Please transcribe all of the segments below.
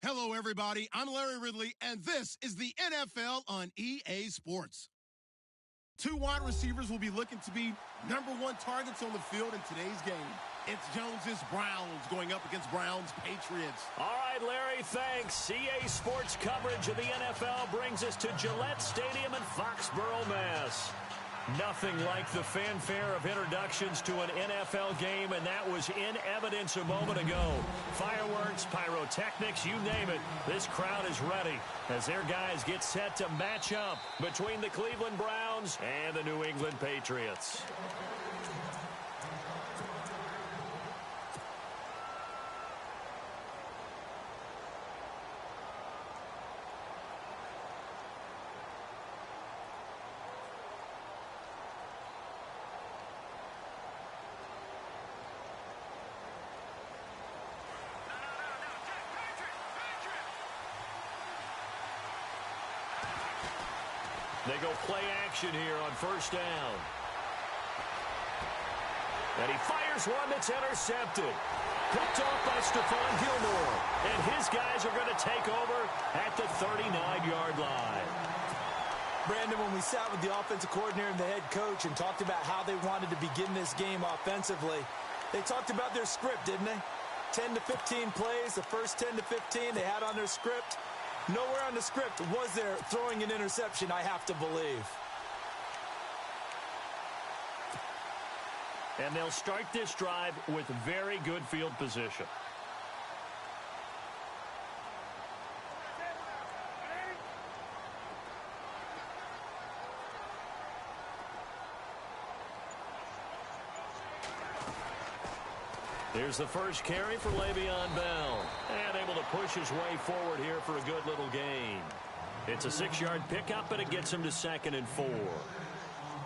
Hello, everybody. I'm Larry Ridley, and this is the NFL on EA Sports. Two wide receivers will be looking to be number one targets on the field in today's game. It's Jones's Browns going up against Browns Patriots. All right, Larry, thanks. EA Sports coverage of the NFL brings us to Gillette Stadium in Foxborough, Mass. Nothing like the fanfare of introductions to an NFL game, and that was in evidence a moment ago. Fireworks, pyrotechnics, you name it. This crowd is ready as their guys get set to match up between the Cleveland Browns and the New England Patriots. They go play action here on first down. And he fires one that's intercepted. Picked off by Stephon Gilmore. And his guys are going to take over at the 39-yard line. Brandon, when we sat with the offensive coordinator and the head coach and talked about how they wanted to begin this game offensively, they talked about their script, didn't they? 10 to 15 plays, the first 10 to 15 they had on their script. Nowhere on the script was there throwing an interception, I have to believe. And they'll start this drive with very good field position. Here's the first carry for Le'Veon Bell. And able to push his way forward here for a good little gain. It's a 6-yard pickup, and it gets him to 2nd and 4.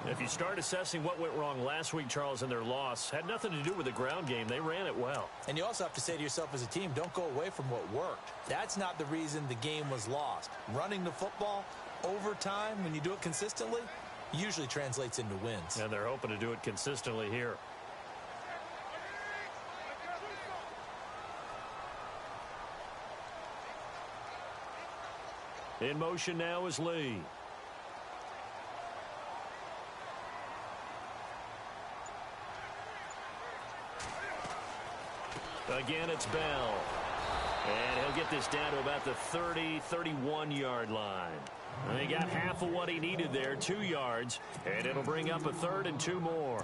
If you start assessing what went wrong last week, Charles, in their loss, had nothing to do with the ground game. They ran it well. And you also have to say to yourself as a team, don't go away from what worked. That's not the reason the game was lost. Running the football over time, when you do it consistently, usually translates into wins. And they're hoping to do it consistently here. In motion now is Lee. Again, it's Bell. And he'll get this down to about the 30, 31-yard line. And he got half of what he needed there, 2 yards. And it'll bring up a 3rd and 2 more.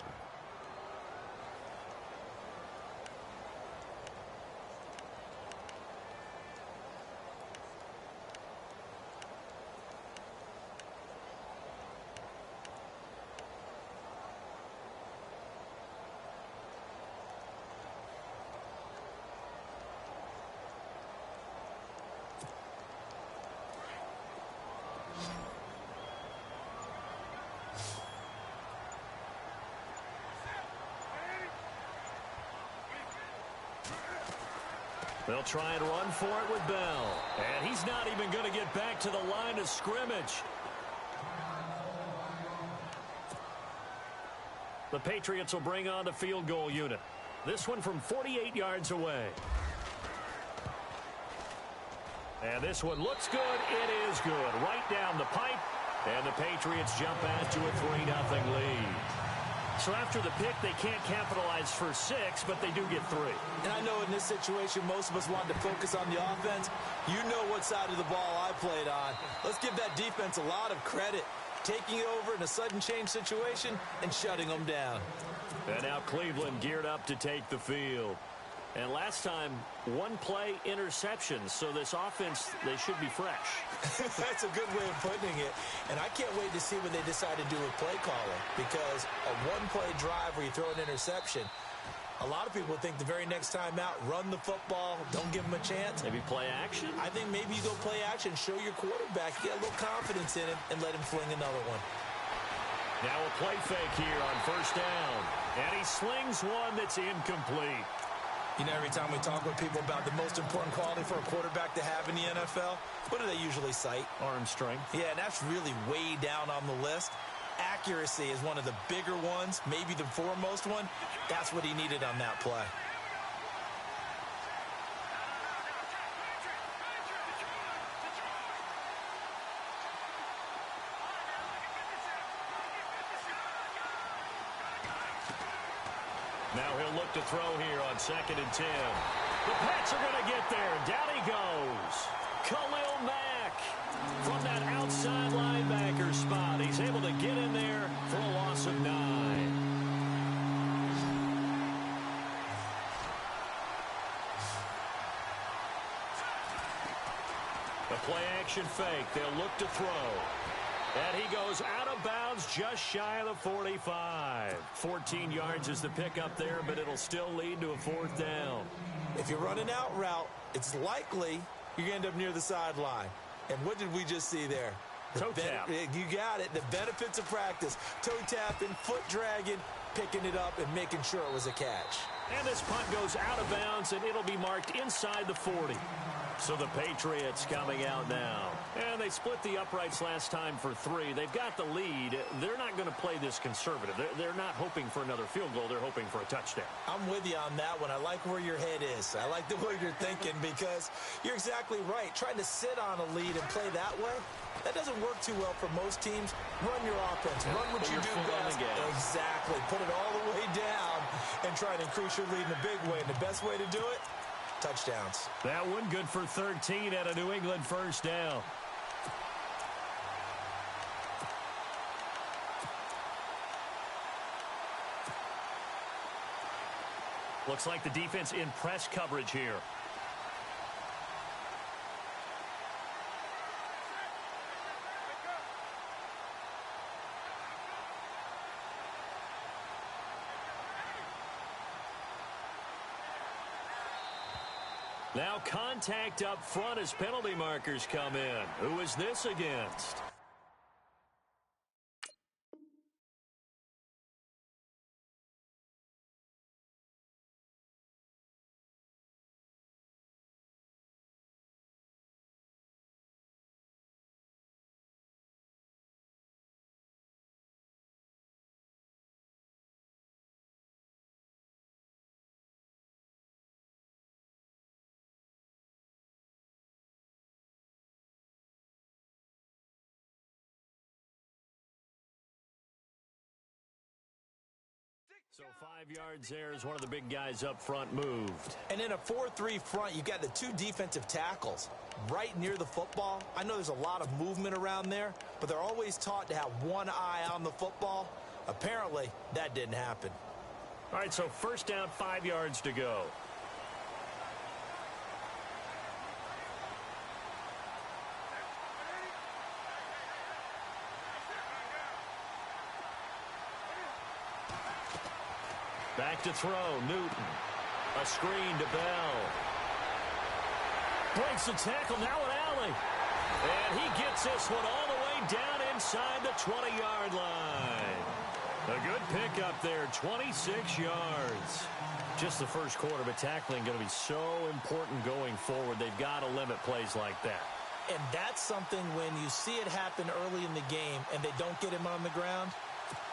They'll try and run for it with Bell. And he's not even going to get back to the line of scrimmage. The Patriots will bring on the field goal unit. This one from 48 yards away. And this one looks good. It is good. Right down the pipe. And the Patriots jump out to a 3-0 lead. So after the pick, they can't capitalize for 6, but they do get 3. And I know in this situation, most of us want to focus on the offense. You know what side of the ball I played on. Let's give that defense a lot of credit. Taking it over in a sudden change situation and shutting them down. And now Cleveland geared up to take the field. And last time, 1-play interceptions. So this offense, they should be fresh. That's a good way of putting it. And I can't wait to see what they decide to do with play calling. Because a 1-play drive where you throw an interception, a lot of people think the very next time out, run the football, don't give them a chance. Maybe play action? I think maybe you go play action, show your quarterback, get a little confidence in him, and let him fling another one. Now a play fake here on first down. And he slings one that's incomplete. You know, every time we talk with people about the most important quality for a quarterback to have in the NFL, what do they usually cite? Arm strength. Yeah, and that's really way down on the list. Accuracy is one of the bigger ones, maybe the foremost one. That's what he needed on that play. Now he'll look to throw here on 2nd and 10. The Pats are going to get there. Down he goes. Khalil Mack from that outside linebacker spot. He's able to get in there for a loss of 9. The play-action fake. They'll look to throw. And he goes out of bounds just shy of the 45. 14 yards is the pickup there, but it'll still lead to a 4th down. If you run an out route, it's likely you're going to end up near the sideline. And what did we just see there? Toe tap. You got it. The benefits of practice. Toe tapping, foot dragging, picking it up, and making sure it was a catch. And this punt goes out of bounds, and it'll be marked inside the 40. So the Patriots coming out now. And they split the uprights last time for 3. They've got the lead. They're not going to play this conservative. They're not hoping for another field goal. They're hoping for a touchdown. I'm with you on that one. I like where your head is. I like the way you're thinking because you're exactly right. Trying to sit on a lead and play that way, that doesn't work too well for most teams. Run your offense. Run what you do best. Exactly. Put it all the way down and try to increase your lead in a big way. And the best way to do it, touchdowns. That one good for 13 at a New England 1st down. Looks like the defense in press coverage here. Now contact up front as penalty markers come in. Who is this against? So 5 yards there as one of the big guys up front moved. And in a 4-3 front, you've got the 2 defensive tackles right near the football. I know there's a lot of movement around there, but they're always taught to have one eye on the football. Apparently, that didn't happen. All right, so 1st down, 5 yards to go. Back to throw, Newton. A screen to Bell. Breaks the tackle, now an alley. And he gets this one all the way down inside the 20-yard line. A good pickup there, 26 yards. Just the first quarter, but tackling going to be so important going forward. They've got to limit plays like that. And that's something when you see it happen early in the game and they don't get him on the ground,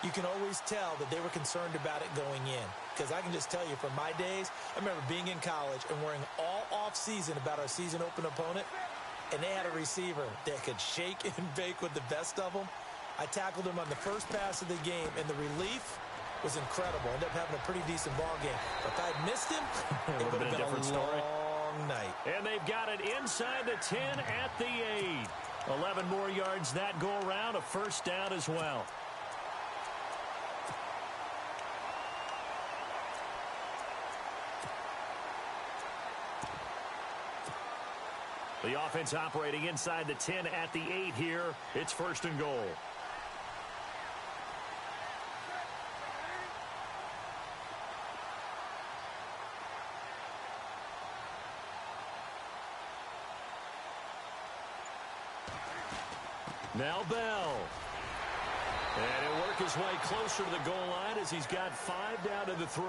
you can always tell that they were concerned about it going in. Because I can just tell you from my days, I remember being in college and worrying all off-season about our season open opponent, and they had a receiver that could shake and bake with the best of them. I tackled him on the first pass of the game, and the relief was incredible. Ended up having a pretty decent ball game. But if I had missed him, it would have been a different long night. And they've got it inside the 10 at the 8. 11 more yards that go around, a 1st down as well. The offense operating inside the 10 at the 8 here. It's 1st and goal. Now Bell. And he'll work his way closer to the goal line as he's got 5 down to the 3.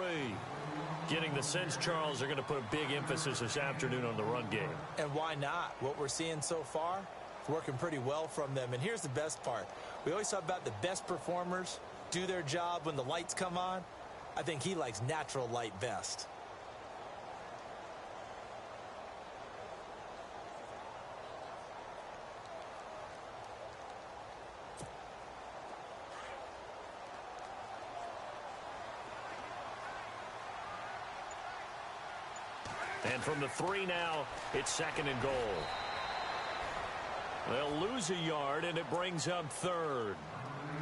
Getting the sense, Charles, they're going to put a big emphasis this afternoon on the run game. And why not? What we're seeing so far is working pretty well from them. And here's the best part. We always talk about the best performers do their job when the lights come on. I think he likes natural light best. And from the 3 now, it's 2nd and goal. They'll lose a yard, and it brings up 3rd.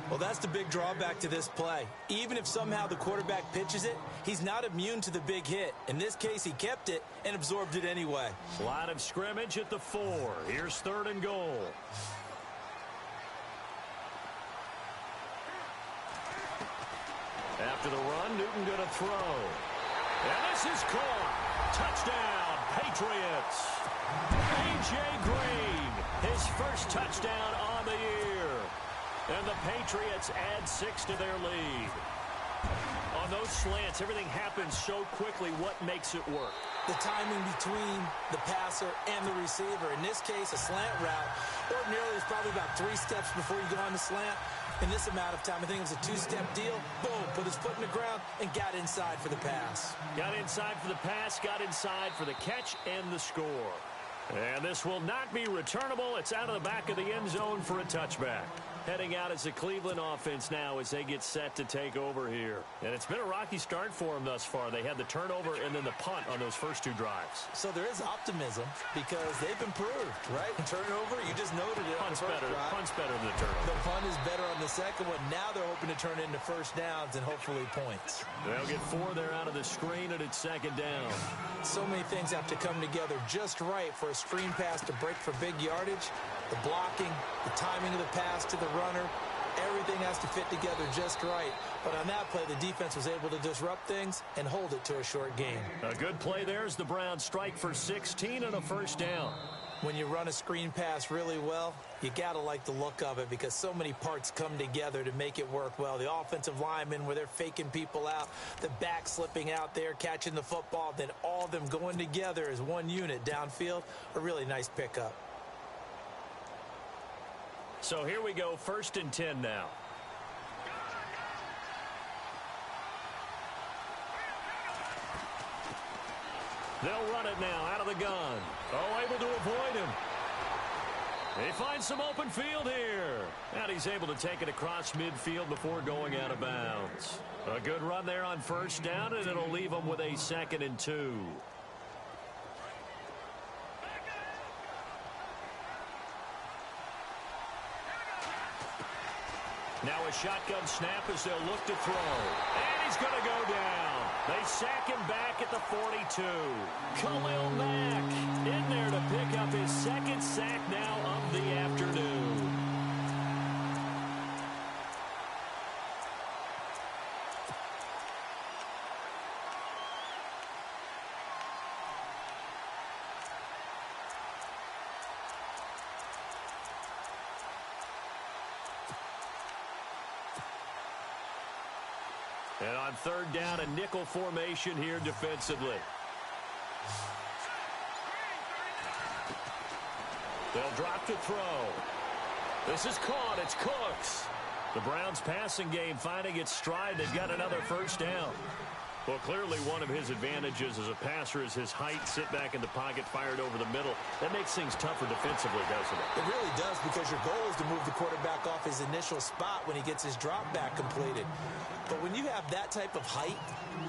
Well, that's the big drawback to this play. Even if somehow the quarterback pitches it, he's not immune to the big hit. In this case, he kept it and absorbed it anyway. Line of scrimmage at the 4. Here's 3rd and goal. After the run, Newton going to throw. And this is caught. Touchdown, Patriots. A.J. Green, his first touchdown on the year. And the Patriots add 6 to their lead. On those slants, everything happens so quickly. What makes it work? The timing between the passer and the receiver. In this case, a slant route. Ordinarily, it's probably about 3 steps before you go on the slant. In this amount of time, I think it was a 2-step deal. Boom, put his foot in the ground and got inside for the pass. Got inside for the pass, got inside for the catch and the score. And this will not be returnable. It's out of the back of the end zone for a touchback. Heading out as the Cleveland offense now as they get set to take over here. And it's been a rocky start for them thus far. They had the turnover and then the punt on those first 2 drives. So there is optimism because they've improved, right? Turnover, you just noted it. Punt's better than the turnover. The punt is better on the second one. Now they're hoping to turn it into first downs and hopefully points. They'll get 4 there out of the screen, and it's 2nd down. So many things have to come together just right for a screen pass to break for big yardage. The blocking, the timing of the pass to the runner, everything has to fit together just right. But on that play, the defense was able to disrupt things and hold it to a short game. A good play there as the Browns strike for 16 and a first down. When you run a screen pass really well, you got to like the look of it because so many parts come together to make it work well. The offensive linemen where they're faking people out, the back slipping out there, catching the football, then all of them going together as one unit downfield, a really nice pickup. So here we go, 1st and 10 now. They'll run it now out of the gun. Oh, able to avoid him. They find some open field here. And he's able to take it across midfield before going out of bounds. A good run there on first down, and it'll leave them with a 2nd and 2. Now a shotgun snap as they'll look to throw. And he's going to go down. They sack him back at the 42. Khalil Mack in there to pick up his 2nd sack now of the afternoon. And on 3rd down, a nickel formation here defensively. They'll drop to throw. This is caught. It's Cooks. The Browns passing game finding its stride. They've got another first down. Well, clearly one of his advantages as a passer is his height, sit back in the pocket, fired over the middle. That makes things tougher defensively, doesn't it? It really does because your goal is to move the quarterback off his initial spot when he gets his drop back completed. But when you have that type of height,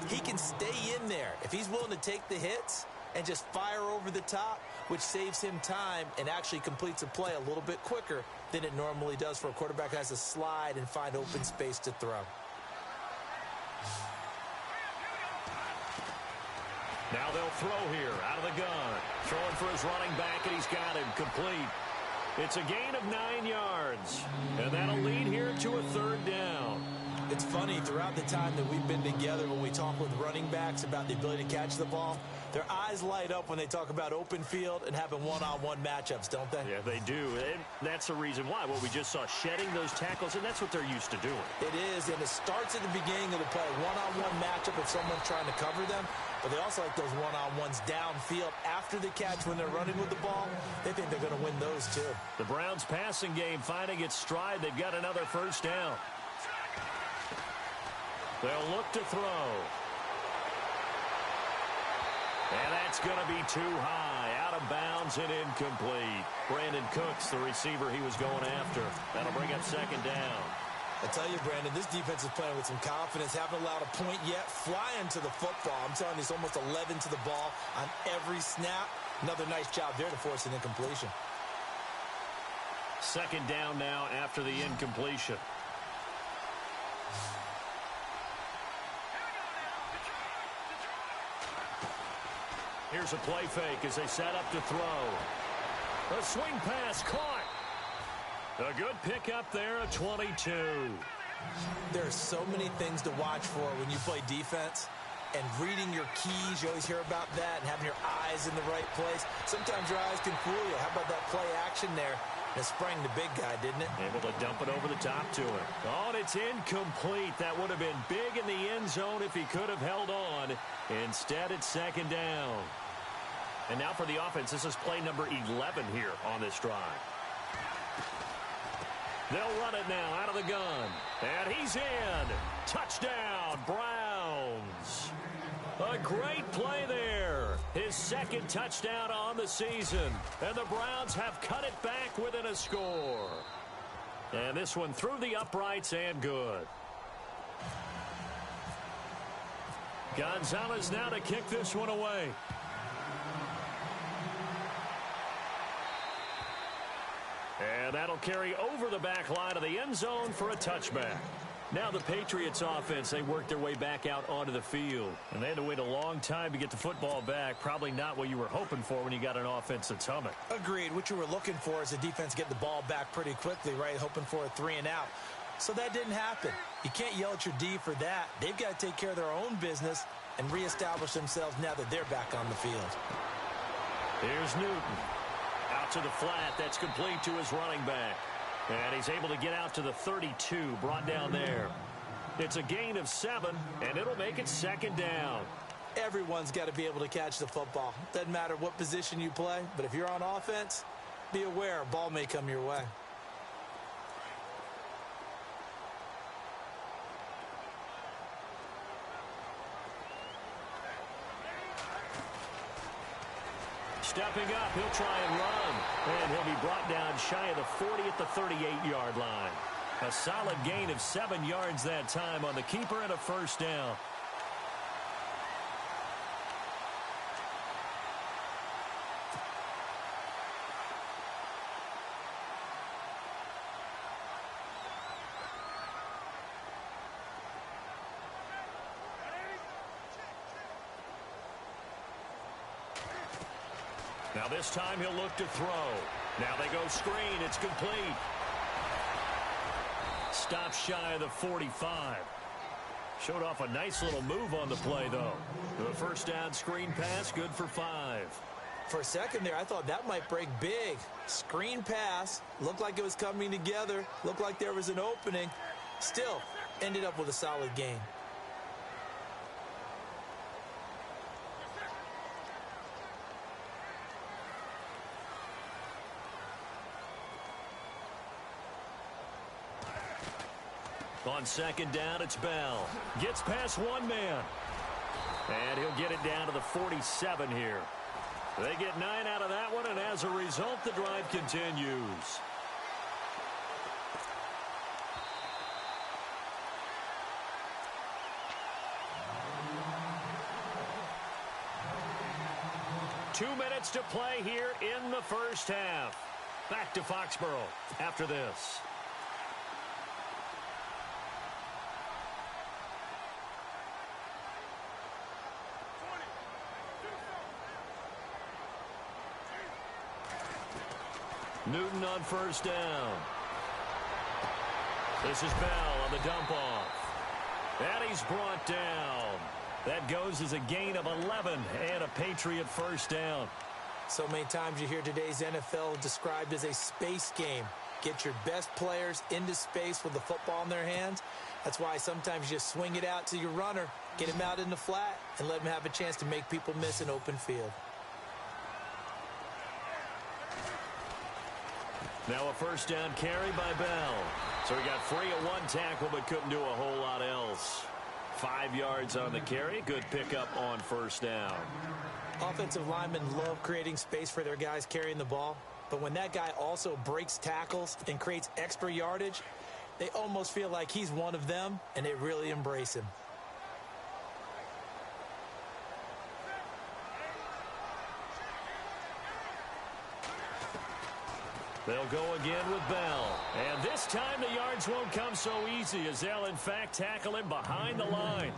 he can stay in there. If he's willing to take the hits and just fire over the top, which saves him time and actually completes a play a little bit quicker than it normally does for a quarterback who has to slide and find open space to throw. Now they'll throw here out of the gun. Throwing for his running back, and he's got him complete. It's a gain of 9 yards. And that'll lead here to a 3rd down. It's funny, throughout the time that we've been together, when we talk with running backs about the ability to catch the ball, their eyes light up when they talk about open field and having one-on-one matchups, don't they? Yeah, they do. And that's the reason why. Well, we just saw shedding those tackles, and that's what they're used to doing. It is, and it starts at the beginning of the play. One-on-one matchup if someone's trying to cover them, but they also like those one-on-ones downfield after the catch when they're running with the ball. They think they're going to win those, too. The Browns passing game finding its stride. They've got another first down. They'll look to throw. And that's going to be too high. Out of bounds and incomplete. Brandon Cooks, the receiver he was going after. That'll bring up 2nd down. I tell you, Brandon, this defense is playing with some confidence. Haven't allowed a point yet. Flying to the football. I'm telling you, it's almost 11 to the ball on every snap. Another nice job there to force an incompletion. Second down now after the incompletion. Here's a play fake as they set up to throw. A swing pass caught. A good pickup there at 22. There are so many things to watch for when you play defense. And reading your keys, you always hear about that, and having your eyes in the right place. Sometimes your eyes can fool you. How about that play action there? It sprang the big guy, didn't it? Able to dump it over the top to him. Oh, and it's incomplete. That would have been big in the end zone if he could have held on. Instead, it's second down. And now for the offense, this is play number 11 here on this drive. They'll run it now out of the gun. And he's in. Touchdown, Browns. A great play there. His second touchdown on the season. And the Browns have cut it back within a score. And this one through the uprights and good. Gonzalez now to kick this one away. And that'll carry over the back line of the end zone for a touchback. Now the Patriots offense, they worked their way back out onto the field. And they had to wait a long time to get the football back. Probably not what you were hoping for when you got an offense that's humming. Agreed. What you were looking for is the defense get the ball back pretty quickly, right? Hoping for a 3 and out. So that didn't happen. You can't yell at your D for that. They've got to take care of their own business and reestablish themselves now that they're back on the field. Here's Newton. Out to the flat. That's complete to his running back. And he's able to get out to the 32, brought down there. It's a gain of 7, and it'll make it second down. Everyone's got to be able to catch the football. Doesn't matter what position you play, but if you're on offense, be aware a ball may come your way. Stepping up, he'll try and run. And he'll be brought down shy of the 40 at the 38-yard line. A solid gain of 7 yards that time on the keeper and a first down. Now this time he'll look to throw. Now they go screen. It's complete. Stop shy of the 45. Showed off a nice little move on the play, though. The first down screen pass, good for 5. For a second there, I thought that might break big. Screen pass. Looked like it was coming together. Looked like there was an opening. Still, ended up with a solid gain. On second down, it's Bell. Gets past one man. And he'll get it down to the 47 here. They get 9 out of that one, and as a result, the drive continues. Two minutes to play here in the first half. Back to Foxborough after this. Newton on first down. This is Bell on the dump off. And he's brought down. That goes as a gain of 11 and a Patriot first down. So many times you hear today's NFL described as a space game. Get your best players into space with the football in their hands. That's why sometimes you just swing it out to your runner, get him out in the flat, and let him have a chance to make people miss an open field. Now a first down carry by Bell. So he got free of one tackle but couldn't do a whole lot else. 5 yards on the carry. Good pickup on first down. Offensive linemen love creating space for their guys carrying the ball. But when that guy also breaks tackles and creates extra yardage, They almost feel like he's one of them, and they really embrace him. They'll go again with Bell. And this time the yards won't come so easy as they'll, in fact, tackle him behind the line.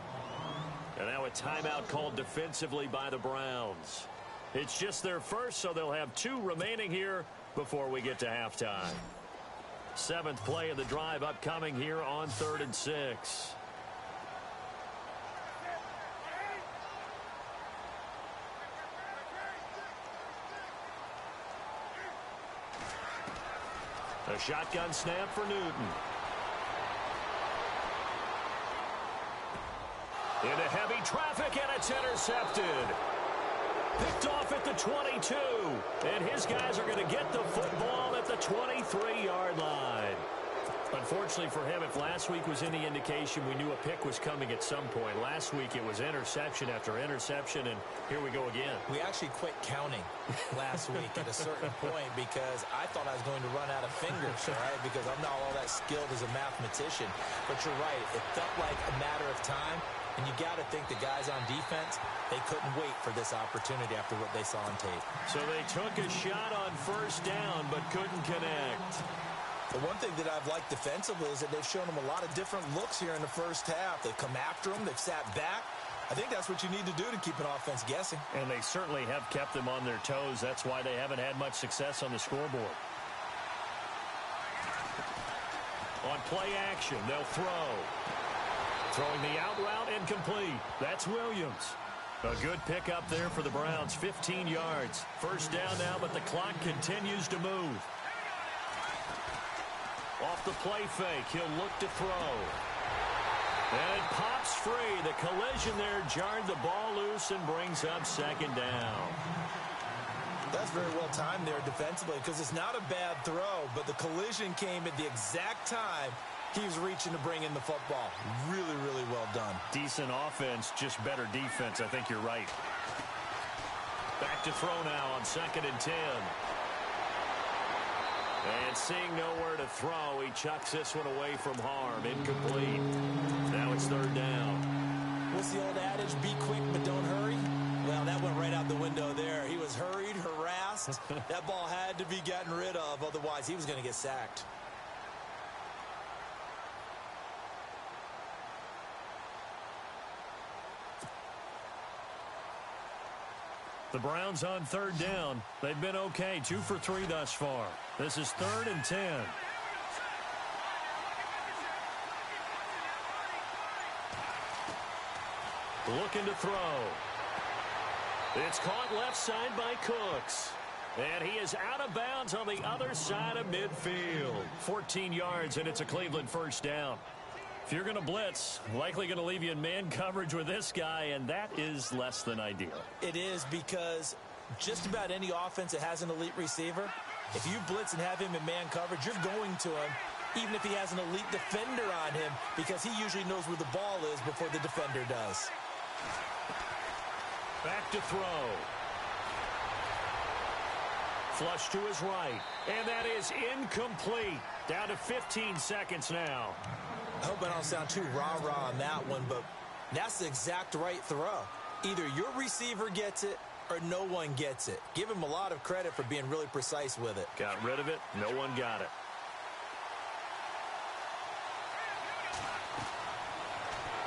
And now a timeout called defensively by the Browns. It's just their first, so they'll have 2 remaining here before we get to halftime. 7th play of the drive upcoming here on 3rd and 6. A shotgun snap for Newton. Into heavy traffic, and it's intercepted. Picked off at the 22. And his guys are going to get the football at the 23-yard line. Unfortunately for him, if last week was any indication, we knew a pick was coming at some point. Last week it was interception after interception, and here we go again. We actually quit counting last week at a certain point because I thought I was going to run out of fingers, right? Because I'm not all that skilled as a mathematician. But you're right. It felt like a matter of time, and you got to think the guys on defense, they couldn't wait for this opportunity after what they saw on tape. So they took a shot on first down but couldn't connect. The one thing that I've liked defensively is that they've shown them a lot of different looks here in the first half. They've come after them. They've sat back. I think that's what you need to do to keep an offense guessing. And they certainly have kept them on their toes. That's why they haven't had much success on the scoreboard. On play action, they'll throw. Throwing the out route incomplete. That's Williams. A good pickup there for the Browns. 15 yards. First down now, but the clock continues to move. Off the play fake, he'll look to throw. And it pops free. The collision there jarred the ball loose and brings up 2nd down. That's very well timed there defensively because it's not a bad throw, but the collision came at the exact time he was reaching to bring in the football. Really, really well done. Decent offense, just better defense. I think you're right. Back to throw now on 2nd and 10. And seeing nowhere to throw, he chucks this one away from harm. Incomplete. Now it's 3rd down. What's the old adage? Be quick, but don't hurry. Well, that went right out the window there. He was hurried, harassed. That ball had to be gotten rid of. Otherwise, he was going to get sacked. The Browns on 3rd down. They've been okay. 2 for 3 thus far. This is 3rd and 10. Looking to throw. It's caught left side by Cooks. And he is out of bounds on the other side of midfield. 14 yards, and it's a Cleveland first down. If you're going to blitz, likely going to leave you in man coverage with this guy, and that is less than ideal. It is because just about any offense that has an elite receiver, if you blitz and have him in man coverage, you're going to him, even if he has an elite defender on him, because he usually knows where the ball is before the defender does. Back to throw. Flush to his right, and that is incomplete. Down to 15 seconds now. I hope I don't sound too rah-rah on that one, but that's the exact right throw. Either your receiver gets it or no one gets it. Give him a lot of credit for being really precise with it. Got rid of it. No one got it.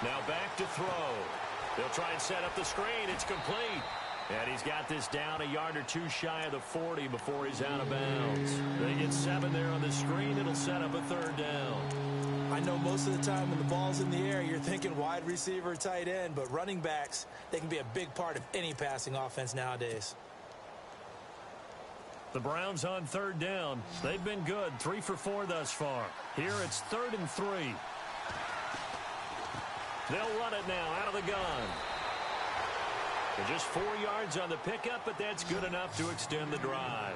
Now back to throw. They'll try and set up the screen. It's complete. And he's got this down a yard or 2 shy of the 40 before he's out of bounds. They get 7 there on the screen. It'll set up a 3rd down. I know most of the time when the ball's in the air, you're thinking wide receiver, tight end, but running backs, they can be a big part of any passing offense nowadays. The Browns on 3rd down. They've been good, 3 for 4 thus far. Here it's 3rd and 3. They'll run it now out of the gun. They're just 4 yards on the pickup, but that's good enough to extend the drive.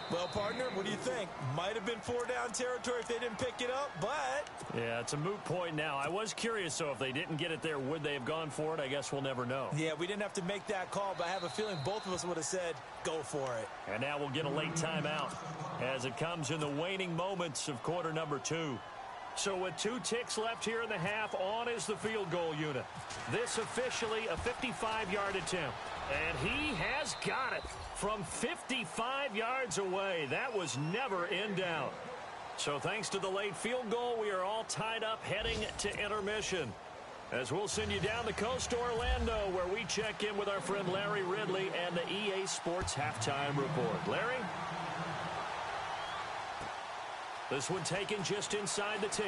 Well, partner, what do you think? Might have been 4-down territory if they didn't pick it up, but... Yeah, it's a moot point now. I was curious, so if they didn't get it there, would they have gone for it? I guess we'll never know. Yeah, we didn't have to make that call, but I have a feeling both of us would have said, go for it. And now we'll get a late timeout as it comes in the waning moments of quarter number 2. So with 2 ticks left here in the half, on is the field goal unit. This officially a 55-yard attempt. And he has got it from 55 yards away. That was never in doubt. So thanks to the late field goal, we are all tied up heading to intermission. As we'll send you down the coast to Orlando, where we check in with our friend Larry Ridley and the EA Sports Halftime Report. Larry? This one taken just inside the 10.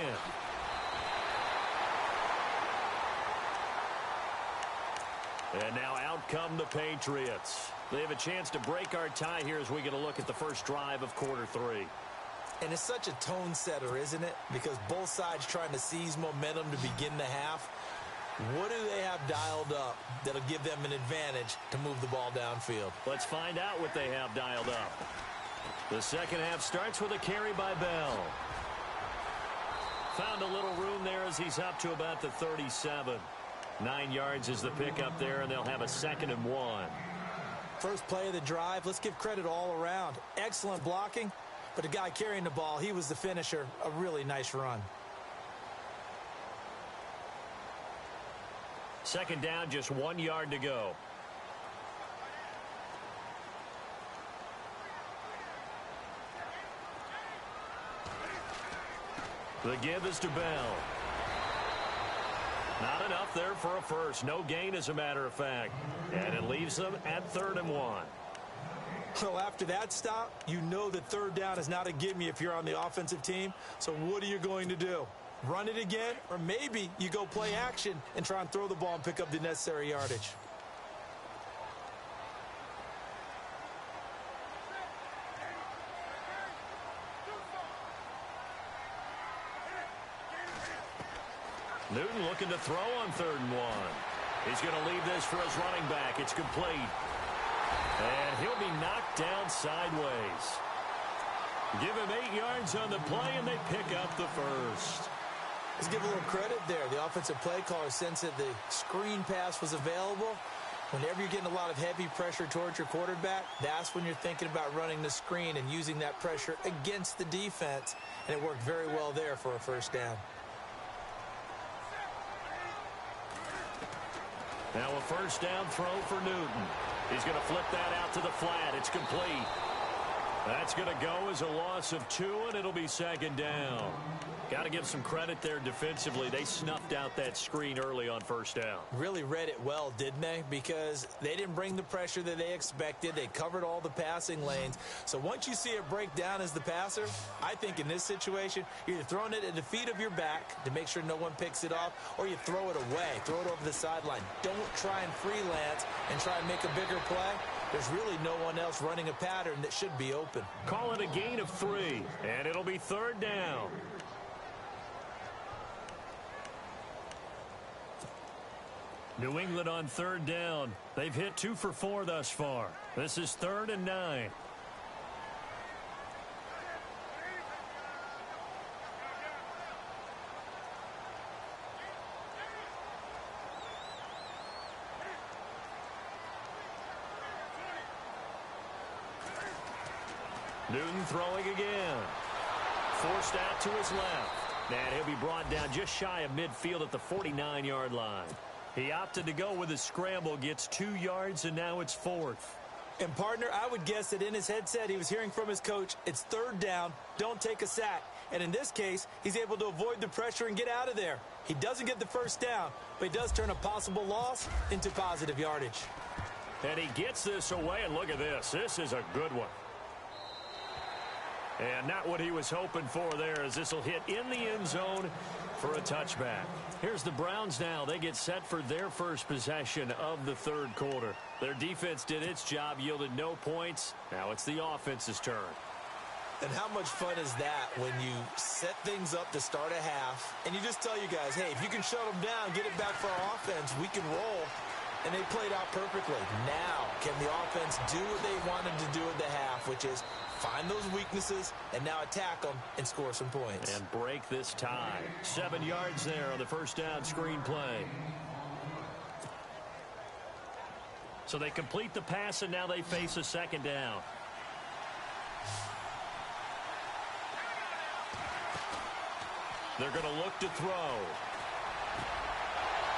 And now out come the Patriots. They have a chance to break our tie here as we get a look at the first drive of quarter 3. And it's such a tone setter, isn't it? Because both sides trying to seize momentum to begin the half. What do they have dialed up that'll give them an advantage to move the ball downfield? Let's find out what they have dialed up. The second half starts with a carry by Bell. Found a little room there as he's up to about the 37. 9 yards is the pickup there, and they'll have a 2nd and 1. First play of the drive, let's give credit all around. Excellent blocking, but the guy carrying the ball, he was the finisher. A really nice run. Second down, just 1 yard to go. The give is to Bell. Not enough there for a first. No gain, as a matter of fact. And it leaves them at 3rd and 1. So after that stop, you know that 3rd down is not a gimme if you're on the offensive team. So what are you going to do? Run it again? Or maybe you go play action and try and throw the ball and pick up the necessary yardage. Newton looking to throw on 3rd and 1. He's going to leave this for his running back. It's complete. And he'll be knocked down sideways. Give him 8 yards on the play, and they pick up the first. Let's give a little credit there. The offensive play caller sensed that the screen pass was available. Whenever you're getting a lot of heavy pressure towards your quarterback, that's when you're thinking about running the screen and using that pressure against the defense. And it worked very well there for a first down. Now a first down throw for Newton. He's going to flip that out to the flat. It's complete. That's going to go as a loss of 2, and it'll be 2nd down. Got to give some credit there defensively. They snuffed out that screen early on first down. Really read it well, didn't they? Because they didn't bring the pressure that they expected. They covered all the passing lanes. So once you see it break down as the passer, I think in this situation, you're either throwing it at the feet of your back to make sure no one picks it off, or you throw it away, throw it over the sideline. Don't try and freelance and try and make a bigger play. There's really no one else running a pattern that should be open. Call it a gain of 3, and it'll be 3rd down. New England on 3rd down. They've hit 2 for 4 thus far. This is 3rd and 9. Newton throwing again. Forced out to his left. And he'll be brought down just shy of midfield at the 49-yard line. He opted to go with his scramble, gets 2 yards, and now it's 4th. And, partner, I would guess that in his headset he was hearing from his coach, it's 3rd down, don't take a sack. And in this case, he's able to avoid the pressure and get out of there. He doesn't get the first down, but he does turn a possible loss into positive yardage. And he gets this away, and look at this. This is a good one. And not what he was hoping for there, as this will hit in the end zone for a touchback. Here's the Browns now. They get set for their first possession of the 3rd quarter. Their defense did its job, yielded no points. Now it's the offense's turn. And how much fun is that when you set things up to start a half, and you just tell you guys, hey, if you can shut them down, get it back for our offense, we can roll. And they played out perfectly. Now, can the offense do what they wanted to do at the half, which is find those weaknesses and now attack them and score some points. And break this tie. 7 yards there on the first down screen play. So they complete the pass, and now they face a 2nd down. They're going to look to throw.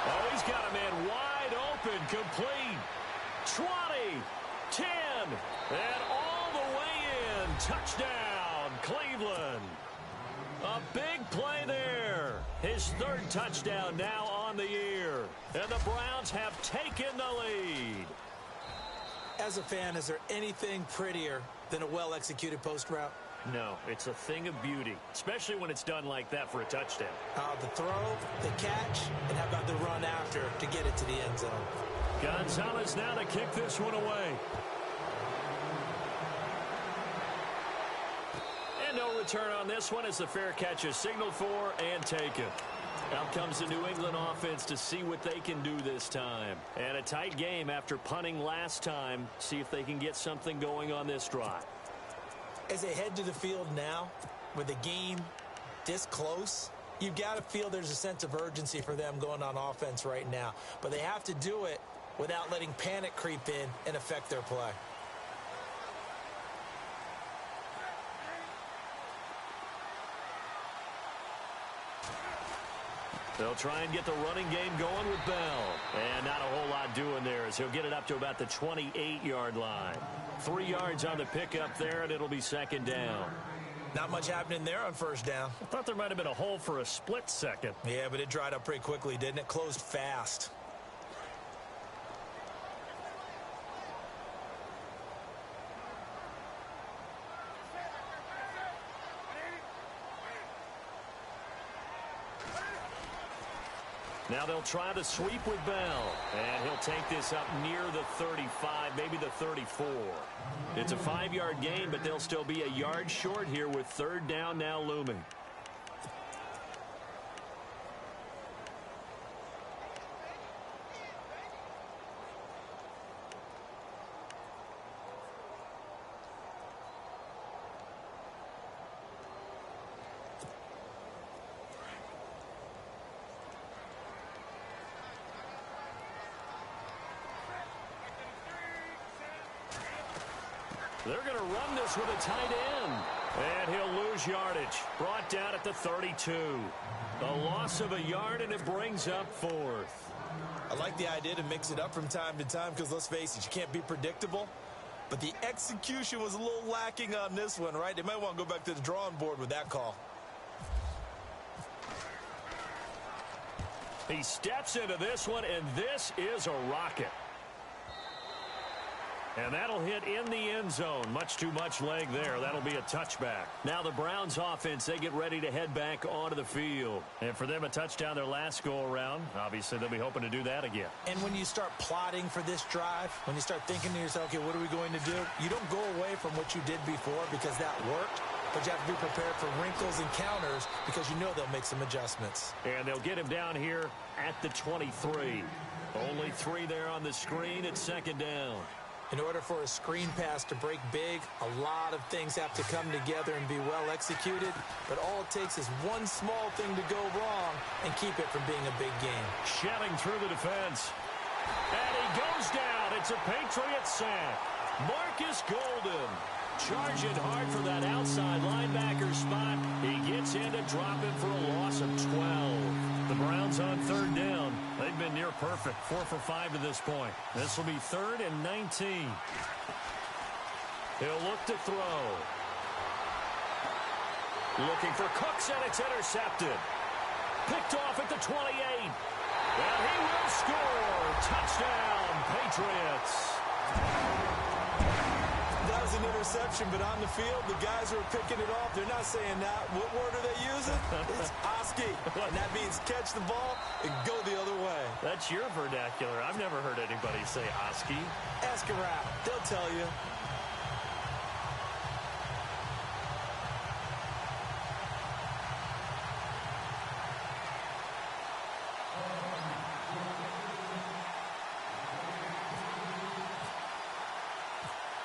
Oh, he's got a man wide open, complete. 20, 10, and all the way in. Touchdown, Cleveland. A big play there. His third touchdown now on the year. And the Browns have taken the lead. As a fan, is there anything prettier than a well-executed post route? No, it's a thing of beauty, especially when it's done like that for a touchdown. The throw, the catch, and how about the run after to get it to the end zone? Gonzalez now to kick this one away. And no return on this one as the fair catch is signaled for and taken. Out comes the New England offense to see what they can do this time. And a tight game after punting last time. See if they can get something going on this drive. As they head to the field now, with the game this close, you've got to feel there's a sense of urgency for them going on offense right now. But they have to do it without letting panic creep in and affect their play. They'll try and get the running game going with Bell. And not a whole lot doing there as he'll get it up to about the 28-yard line. 3 yards on the pickup there, and it'll be second down. Not much happening there on first down. I thought there might have been a hole for a split second. Yeah, but it dried up pretty quickly, didn't it? Closed fast. Now they'll try to sweep with Bell. And he'll take this up near the 35, maybe the 34. It's a 5-yard gain, but they'll still be a yard short here with third down now looming. They're going to run this with a tight end. And he'll lose yardage. Brought down at the 32. A loss of a yard, and it brings up fourth. I like the idea to mix it up from time to time because, let's face it, you can't be predictable. But the execution was a little lacking on this one, right? They might want to go back to the drawing board with that call. He steps into this one, and this is a rocket. And that'll hit in the end zone. Much too much leg there. That'll be a touchback. Now the Browns offense, they get ready to head back onto the field. And for them, a touchdown their last go-around. Obviously, they'll be hoping to do that again. And when you start plotting for this drive, when you start thinking to yourself, okay, what are we going to do? You don't go away from what you did before because that worked. But you have to be prepared for wrinkles and counters because you know they'll make some adjustments. And they'll get him down here at the 23. Only 3 there on the screen at second down. In order for a screen pass to break big, a lot of things have to come together and be well executed. But all it takes is one small thing to go wrong and keep it from being a big game. Shelling through the defense. And he goes down. It's a Patriot sack. Marcus Golden charging hard for that outside linebacker spot. He gets in to drop him for a loss of 12. The Browns on third down. They've been near perfect. 4 for 5 to this point. This will be 3rd and 19. He'll look to throw. Looking for Cooks, and it's intercepted. Picked off at the 28. And he will score. Touchdown, Patriots. That was an interception, but on the field, the guys who are picking it off, they're not saying that. What word are they using? It's Oski. And that means catch the ball and go the other way. That's your vernacular. I've never heard anybody say Oski. Ask around. They'll tell you.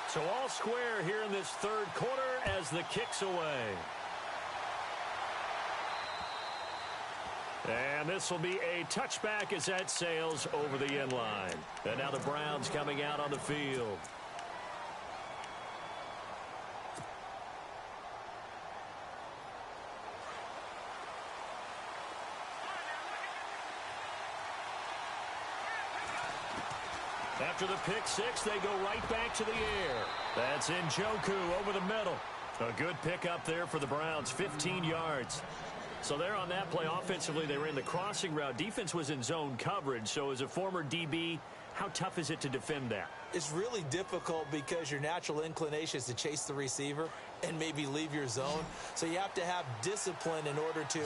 So all square here in this third quarter as the kick's away. And this will be a touchback as that sails over the end line. And now the Browns coming out on the field. After the pick six, they go right back to the air. That's Njoku over the middle. A good pickup there for the Browns, 15 yards. So there on that play, offensively, they ran the crossing route. Defense was in zone coverage. So as a former DB, how tough is it to defend that? It's really difficult because your natural inclination is to chase the receiver and maybe leave your zone. So you have to have discipline in order to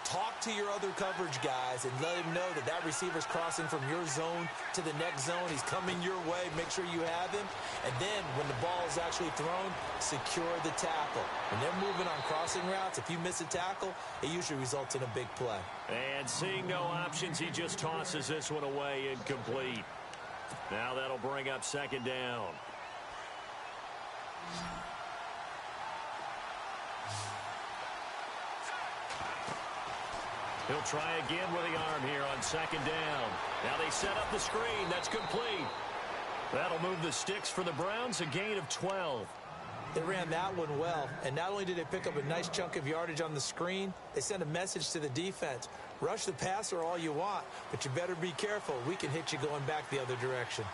talk to your other coverage guys and let him know that that receiver's crossing from your zone to the next zone. He's coming your way. Make sure you have him. And then when the ball is actually thrown, secure the tackle. When they're moving on crossing routes, if you miss a tackle, it usually results in a big play. And seeing no options, he just tosses this one away incomplete. Now that'll bring up second down. He'll try again with the arm here on second down. Now they set up the screen. That's complete. That'll move the sticks for the Browns, a gain of 12. They ran that one well, and not only did they pick up a nice chunk of yardage on the screen, they sent a message to the defense. Rush the passer all you want, but you better be careful. We can hit you going back the other direction.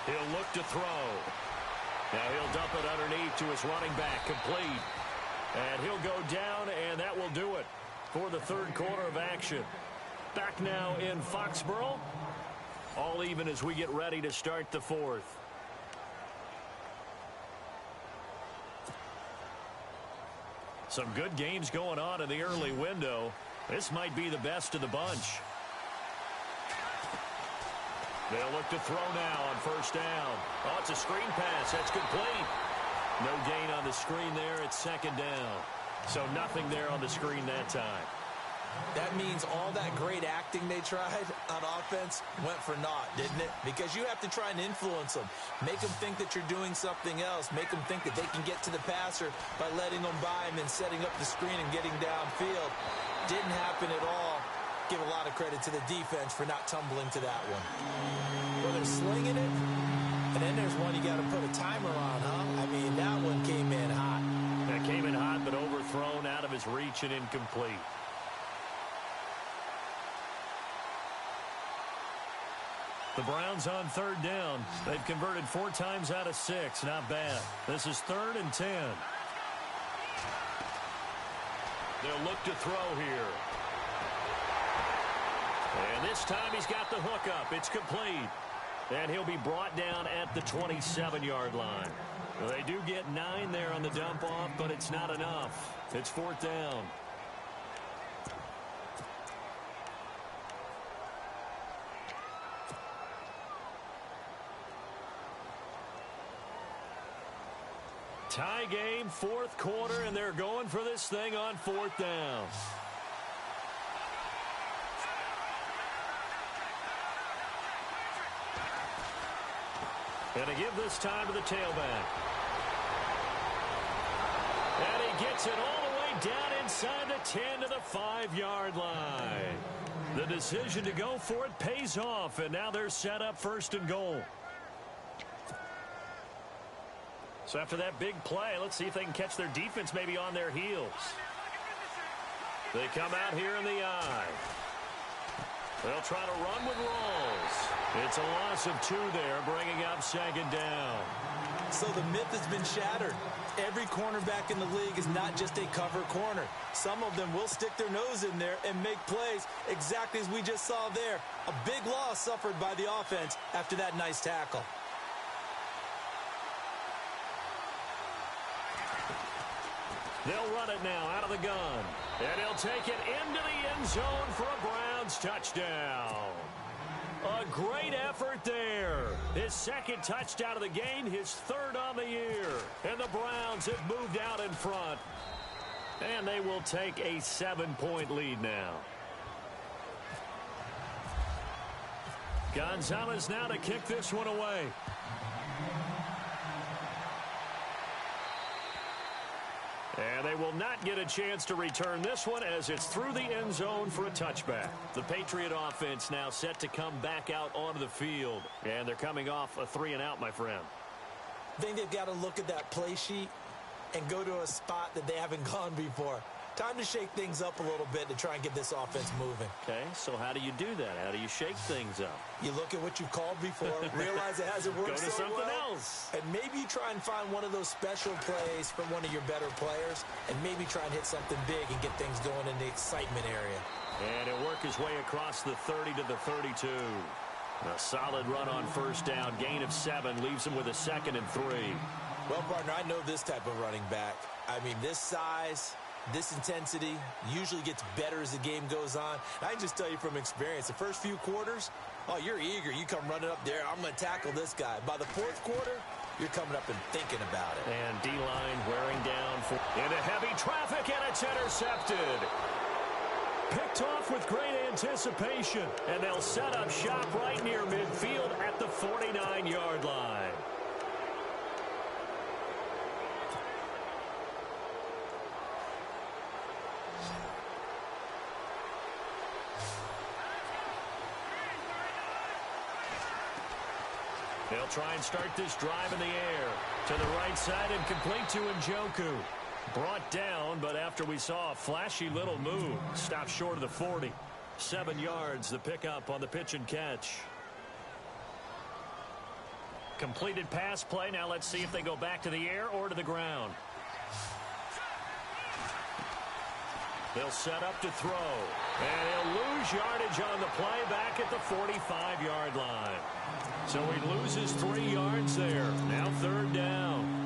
He'll look to throw. Now he'll dump it underneath to his running back, complete. And he'll go down, and that will do it for the third quarter of action. Back now in Foxborough. All even as we get ready to start the fourth. Some good games going on in the early window. This might be the best of the bunch. They'll look to throw now on first down. Oh, it's a screen pass. That's complete. No gain on the screen there. It's second down. So nothing there on the screen that time. That means all that great acting they tried on offense went for naught, didn't it? Because you have to try and influence them. Make them think that you're doing something else. Make them think that they can get to the passer by letting them by him and setting up the screen and getting downfield. Didn't happen at all. Give a lot of credit to the defense for not tumbling to that one. Well, they're slinging it. And then there's one you got to put a timer on, huh? I mean, that one came in hot. That came in hot, but overthrown out of his reach and incomplete. The Browns on third down. They've converted 4 times out of 6. Not bad. This is 3rd and 10. They'll look to throw here. And this time he's got the hook up. It's complete. And he'll be brought down at the 27-yard line. They do get 9 there on the dump-off, but it's not enough. It's 4th down. Tie game, 4th quarter, and they're going for this thing on 4th down. And to give this time to the tailback. And he gets it all the way down inside the 10 to the 5-yard line. The decision to go for it pays off, and now they're set up 1st and goal. So after that big play, let's see if they can catch their defense maybe on their heels. They come out here in the eye. They'll try to run with Rawls. It's a loss of 2 there, bringing up 2nd down. So the myth has been shattered. Every cornerback in the league is not just a cover corner. Some of them will stick their nose in there and make plays exactly as we just saw there. A big loss suffered by the offense after that nice tackle. They'll run it now out of the gun. And he'll take it into the end zone for a Browns touchdown. A great effort there. His 2nd touchdown of the game, his 3rd on the year. And the Browns have moved out in front. And they will take a 7-point lead now. Gonzalez now to kick this one away. And they will not get a chance to return this one as it's through the end zone for a touchback. The Patriot offense now set to come back out onto the field. And they're coming off a 3-and-out, my friend. I think they've got to look at that play sheet and go to a spot that they haven't gone before. Time to shake things up a little bit to try and get this offense moving. Okay, so how do you do that? How do you shake things up? You look at what you've called before, realize it hasn't worked Go to so something well, else. and maybe you try and find one of those special plays from one of your better players, and maybe try and hit something big and get things going in the excitement area. And he'll work his way across the 30 to the 32. A solid run on first down. Gain of 7 leaves him with a 2nd and 3. Well, partner, I know this type of running back. I mean, this size, this intensity usually gets better as the game goes on. I can just tell you from experience, the first few quarters, oh, you're eager. You come running up there, I'm going to tackle this guy. By the fourth quarter, you're coming up and thinking about it. And D-line wearing down into heavy traffic, and it's intercepted. Picked off with great anticipation, and they'll set up shop right near midfield at the 49-yard line. They'll try and start this drive in the air. To the right side and complete to Njoku. Brought down, but after we saw a flashy little move, stopped short of the 40. 7 yards, the pickup on the pitch and catch. Completed pass play. Now let's see if they go back to the air or to the ground. They'll set up to throw. And he'll lose yardage on the play back at the 45-yard line. So he loses 3 yards there. Now 3rd down.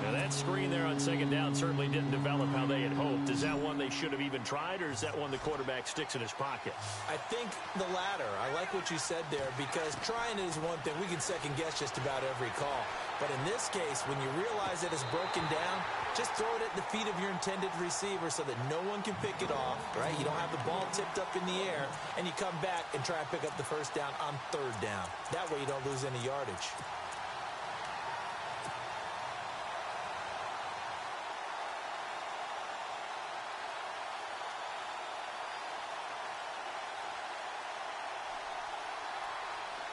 Now that screen there on 2nd down certainly didn't develop how they had hoped. Is that one they should have even tried, or is that one the quarterback sticks in his pocket? I think the latter. I like what you said there, because trying is one thing. We can second guess just about every call. But in this case, when you realize that it's broken down, just throw it at the feet of your intended receiver so that no one can pick it off, right? You don't have the ball tipped up in the air, and you come back and try and pick up the first down on 3rd down. That way you don't lose any yardage.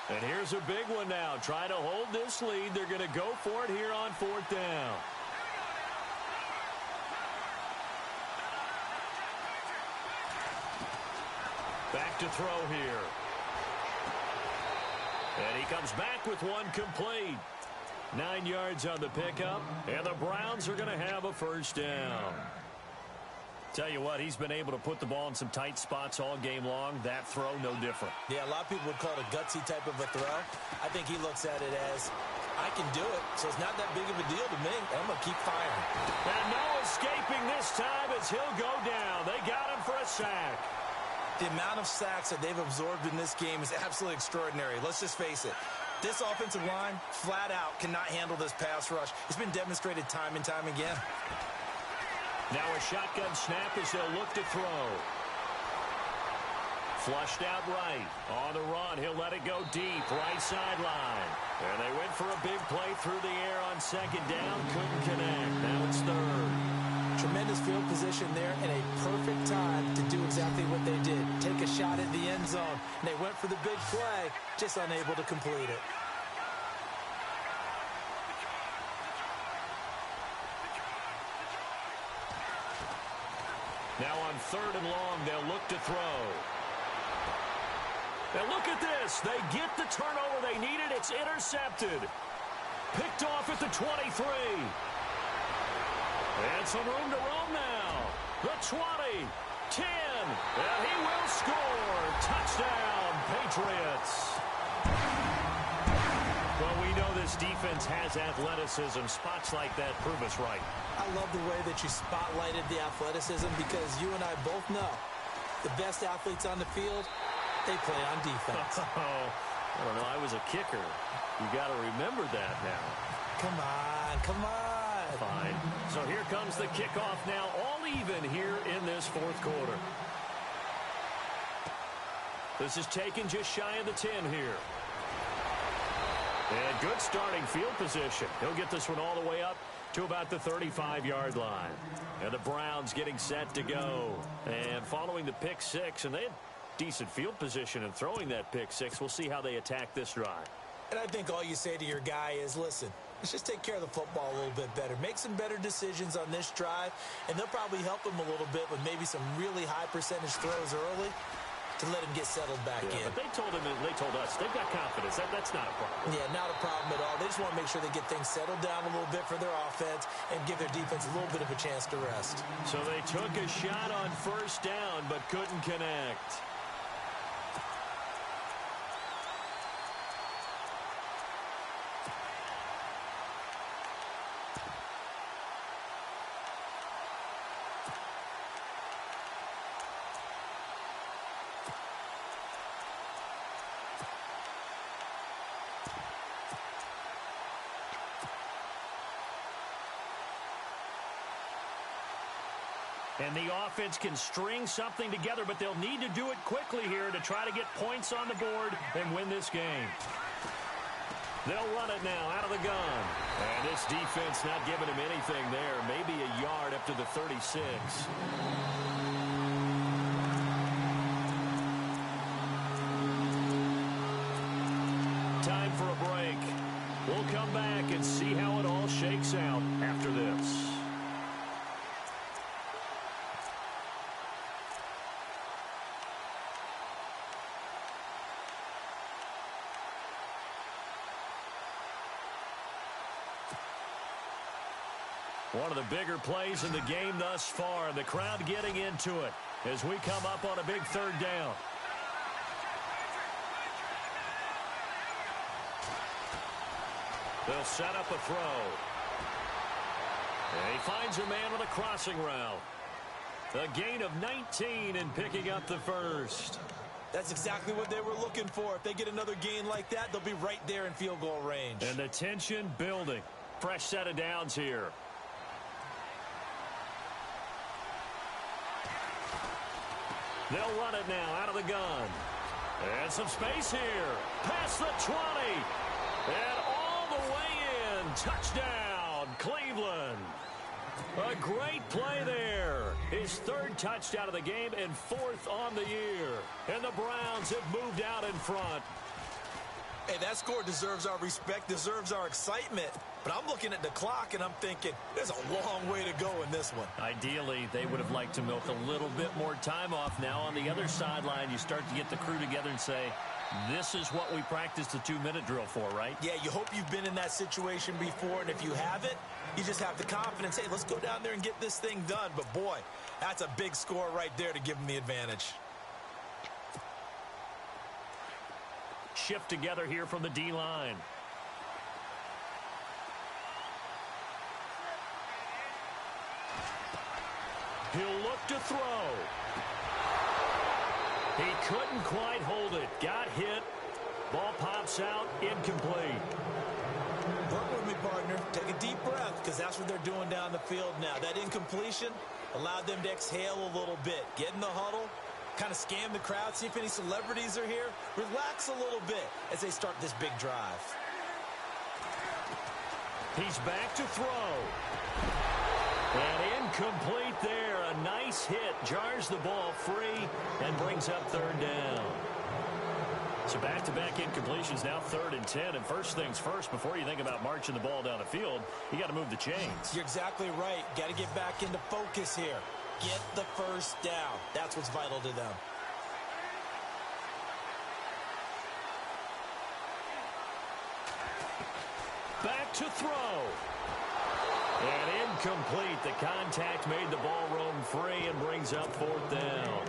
And here's a big one now. Trying to hold this lead. They're going to go for it here on 4th down. Back to throw here. And he comes back with one complete. 9 yards on the pickup. And the Browns are going to have a first down. Tell you what, he's been able to put the ball in some tight spots all game long. That throw, no different. Yeah, a lot of people would call it a gutsy type of a throw. I think he looks at it as, I can do it, so it's not that big of a deal to me. I'm going to keep firing. And no escaping this time as he'll go down. They got him for a sack. The amount of sacks that they've absorbed in this game is absolutely extraordinary. Let's just face it. This offensive line, flat out, cannot handle this pass rush. It's been demonstrated time and time again. Now a shotgun snap as they'll look to throw. Flushed out right. On the run, he'll let it go deep. Right sideline. And they went for a big play through the air on 2nd down. Couldn't connect. Now it's 3rd. Tremendous field position there and a perfect time to do exactly what they did. Take a shot at the end zone. And they went for the big play, just unable to complete it. Now on 3rd and long, they'll look to throw. And look at this. They get the turnover they needed. It's intercepted. Picked off at the 23. And some room to roam now. The 20, 10, and he will score. Touchdown, Patriots. Well, we know this defense has athleticism. Spots like that prove us right. I love the way that you spotlighted the athleticism, because you and I both know the best athletes on the field, they play on defense. I don't know. I was a kicker. You got to remember that now. Come on, come on. Fine. So here comes the kickoff now, all even here in this 4th quarter. This is taken just shy of the 10 here. And good starting field position. He'll get this one all the way up to about the 35-yard line. And the Browns getting set to go. And following the pick 6, and they had decent field position in throwing that pick 6. We'll see how they attack this drive. And I think all you say to your guy is, listen, Let's just take care of the football a little bit better. Make some better decisions on this drive, and they'll probably help them a little bit with maybe some really high percentage throws early to let him get settled back in. But they told us they've got confidence. That's not a problem. Yeah, not a problem at all. They just want to make sure they get things settled down a little bit for their offense and give their defense a little bit of a chance to rest. So they took a shot on first down but couldn't connect. And the offense can string something together, but they'll need to do it quickly here to try to get points on the board and win this game. They'll run it now out of the gun. And this defense not giving him anything there. Maybe a yard up to the 36. Time for a break. We'll come back and see how it all shakes out after this. One of the bigger plays in the game thus far. The crowd getting into it as we come up on a big third down. They'll set up a throw. And he finds a man on a crossing route. A gain of 19 and picking up the first. That's exactly what they were looking for. If they get another gain like that, they'll be right there in field goal range. And the tension building. Fresh set of downs here. They'll run it now out of the gun. And some space here. Past the 20. And all the way in. Touchdown, Cleveland. A great play there. His third touchdown of the game and fourth on the year. And the Browns have moved out in front. Hey, that score deserves our respect, deserves our excitement. But I'm looking at the clock, and I'm thinking, there's a long way to go in this one. Ideally, they would have liked to milk a little bit more time off. Now on the other sideline, you start to get the crew together and say, this is what we practiced the 2-minute drill for, right? Yeah, you hope you've been in that situation before, and if you haven't, you just have the confidence, hey, let's go down there and get this thing done. But, boy, that's a big score right there to give them the advantage. Shift together here from the D-line. He'll look to throw. He couldn't quite hold it. Got hit. Ball pops out. Incomplete. Work with me, partner. Take a deep breath, because that's what they're doing down the field now. That incompletion allowed them to exhale a little bit. Get in the huddle. Kind of scan the crowd, see if any celebrities are here. Relax a little bit as they start this big drive. He's back to throw. And incomplete there. A nice hit. Jars the ball free and brings up third down. So back-to-back incompletions, now 3rd and 10. And first things first, before you think about marching the ball down the field, you got to move the chains. You're exactly right. Got to get back into focus here. Get the first down. That's what's vital to them. Back to throw. And incomplete. The contact made the ball roam free and brings up 4th down.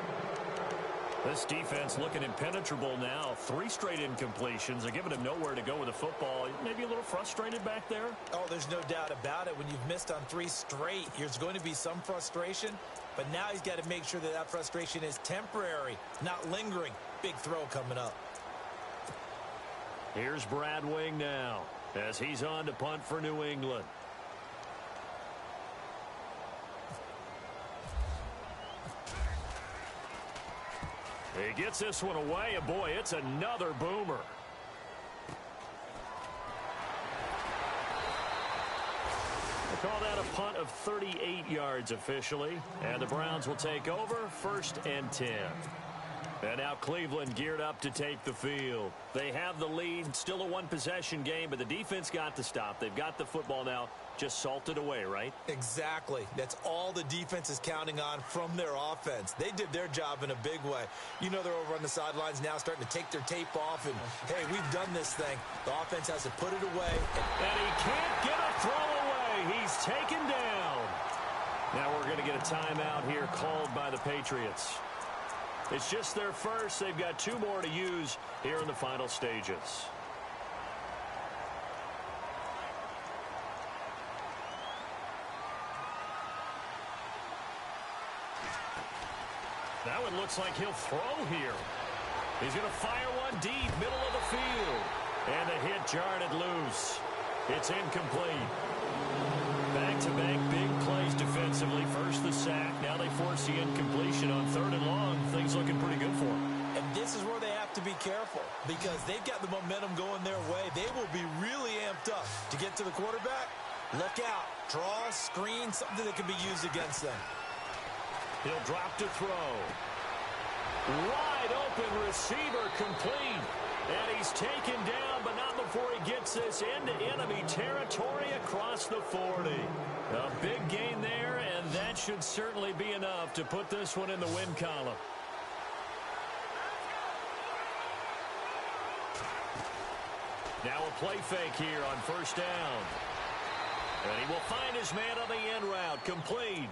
This defense looking impenetrable now. 3 straight incompletions. They're giving him nowhere to go with the football. Maybe a little frustrated back there. Oh, there's no doubt about it. When you've missed on 3 straight, there's going to be some frustration. But now he's got to make sure that that frustration is temporary, not lingering. Big throw coming up. Here's Brad Wing now as he's on to punt for New England. He gets this one away, and boy, it's another boomer. They call that a punt of 38 yards officially, and the Browns will take over 1st and 10. And now Cleveland geared up to take the field. They have the lead, still a one-possession game, but the defense got to stop. They've got the football now, just salted away, right? Exactly. That's all the defense is counting on from their offense. They did their job in a big way. You know they're over on the sidelines now starting to take their tape off, and, hey, we've done this thing. The offense has to put it away. And he can't get a throw away. He's taken down. Now we're going to get a timeout here called by the Patriots. It's just their first. They've got 2 more to use here in the final stages. That one looks like he'll throw here. He's going to fire one deep, middle of the field. And the hit jarred it loose. It's incomplete. Back-to-back big plays defensively. First the sack. Now they force the incompletion on 3rd and long. Things looking pretty good for them. And this is where they have to be careful because they've got the momentum going their way. They will be really amped up to get to the quarterback. Look out. Draw, screen, something that can be used against them. He'll drop to throw. Wide open receiver complete. And he's taken down, but not before he gets this into enemy territory across the 40. A big gain there, and that should certainly be enough to put this one in the win column. Now a play fake here on 1st down. And he will find his man on the end route. Complete.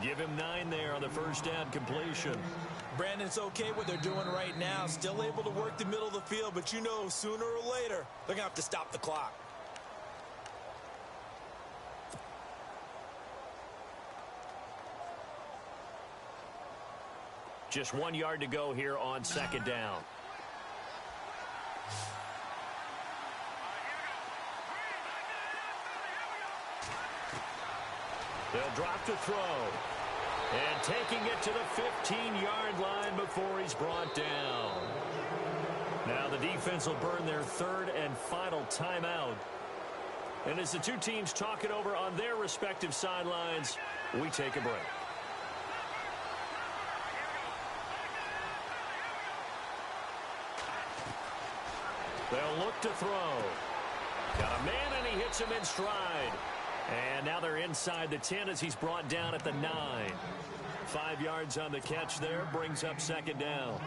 Give him 9 there on the 1st down completion. Brandon, it's okay what they're doing right now. Still able to work the middle of the field, but you know sooner or later they're going to have to stop the clock. Just 1 yard to go here on 2nd down. They'll drop to throw. And taking it to the 15-yard line before he's brought down. Now the defense will burn their 3rd and final timeout. And as the 2 teams talk it over on their respective sidelines, we take a break. They'll look to throw. Got a man, and he hits him in stride. And now they're inside the 10 as he's brought down at the 9. 5 yards on the catch there, brings up 2nd down.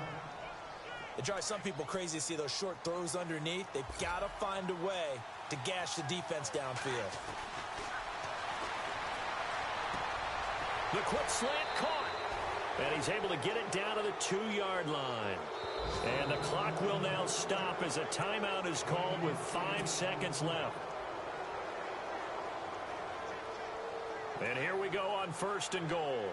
It drives some people crazy to see those short throws underneath. They've got to find a way to gash the defense downfield. The quick slant caught. And he's able to get it down to the 2-yard line. And the clock will now stop as a timeout is called with 5 seconds left. And here we go on 1st and goal.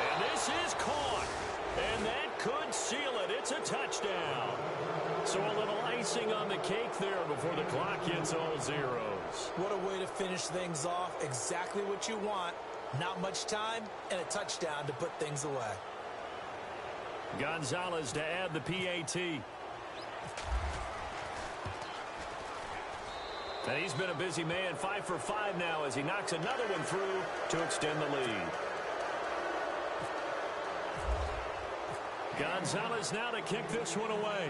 And this is caught. And that could seal it. It's a touchdown. So a little icing on the cake there before the clock hits all zeros. What a way to finish things off. Exactly what you want. Not much time and a touchdown to put things away. Gonzalez to add the PAT. And he's been a busy man. 5 for 5 now as he knocks another one through to extend the lead. Gonzalez now to kick this one away.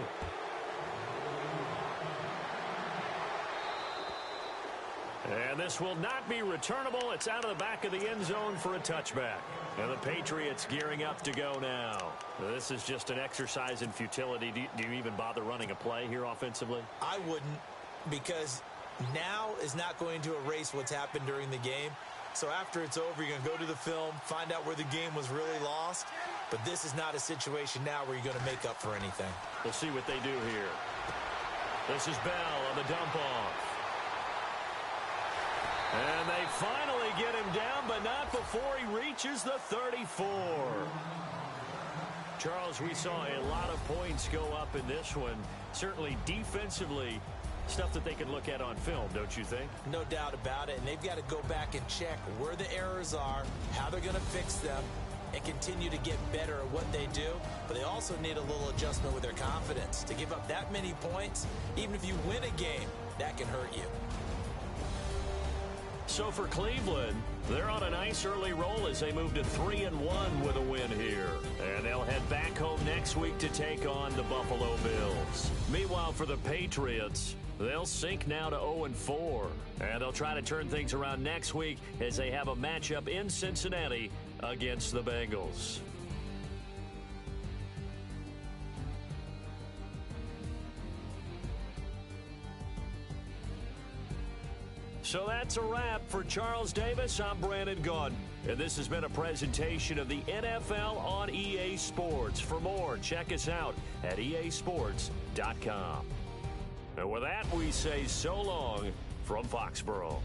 And this will not be returnable. It's out of the back of the end zone for a touchback. And the Patriots gearing up to go now. This is just an exercise in futility. Do you even bother running a play here offensively? I wouldn't, because now is not going to erase what's happened during the game. So after it's over, you're going to go to the film, find out where the game was really lost. But this is not a situation now where you're going to make up for anything. We'll see what they do here. This is Bell on the dump off. And they finally get him down, but not before he reaches the 34. Charles, we saw a lot of points go up in this one. Certainly defensively, stuff that they can look at on film, don't you think? No doubt about it. And they've got to go back and check where the errors are, how they're going to fix them. and continue to get better at what they do, but they also need a little adjustment with their confidence. To give up that many points, even if you win a game, that can hurt you. So for Cleveland, they're on a nice early roll as they move to 3-1 with a win here. And they'll head back home next week to take on the Buffalo Bills. Meanwhile, for the Patriots, they'll sink now to 0-4. And they'll try to turn things around next week as they have a matchup in Cincinnati against the Bengals. So that's a wrap. For Charles Davis, I'm Brandon Gaudin. And this has been a presentation of the NFL on EA Sports. For more, check us out at easports.com. And with that, we say so long from Foxborough.